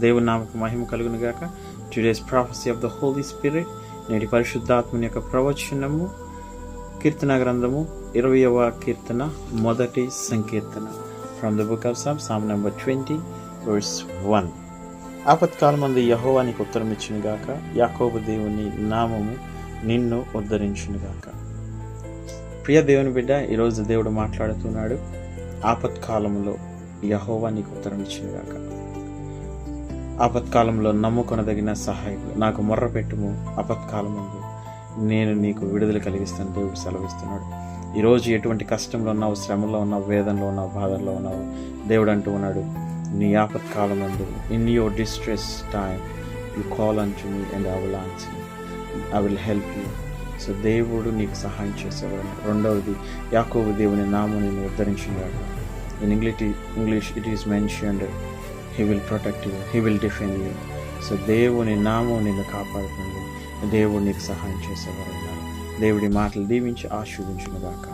దేవుని నామకు మహిమ కలుగును గాక. Today's prophecy of the Holy Spirit, నేటి పరిశుద్ధాత్మని యొక్క ప్రవచనము కీర్తన గ్రంథము 20వ కీర్తన మొదటి సంకీర్తన. From the book of Psalm number 20 verse 1. ఆపత్కాలమందు యెహోవా నీకు ఉత్తరం ఇచ్చును గాక, యాకోబు దేవుని నామము నిన్ను ఉద్ధరించును గాక. ప్రియ దేవుని బిడ్డ, ఈరోజు దేవుడు మాట్లాడుతున్నాడు. ఆపత్కాలంలో యెహోవా నీకు ఉత్తరం ఇచ్చును గాక. ఆపత్కాలంలో నమ్ముకొనదగిన సహాయకుడు, నాకు మొర్ర పెట్టుము, ఆపత్కాలమందు నేను నీకు విడుదల కలిగిస్తాను దేవుడు సెలవిస్తున్నాడు. ఈరోజు ఎటువంటి కష్టంలో ఉన్నావు, శ్రమలో ఉన్నావు, వేదనలో ఉన్నావు, బాధల్లో ఉన్నావు, దేవుడు అంటూ ఉన్నాడు, నీ ఆపత్కాలమందు, in your distress time you call on to me and I will answer you, I will help you. So దేవుడు నీకు సహాయం చేసేవాడు. రెండవది, యాకోబు దేవుని నామం నిన్ను ఉద్ధరించుగాక. In English it is mentioned, he will protect you, he will defend you. So దేవుని నామం నిన్ను కాపాడుతుంది, దేవుడు నీకు సహాయం చేసేవారు. దేవుడి మాటలు దీవించి ఆశీర్వదించును గాక.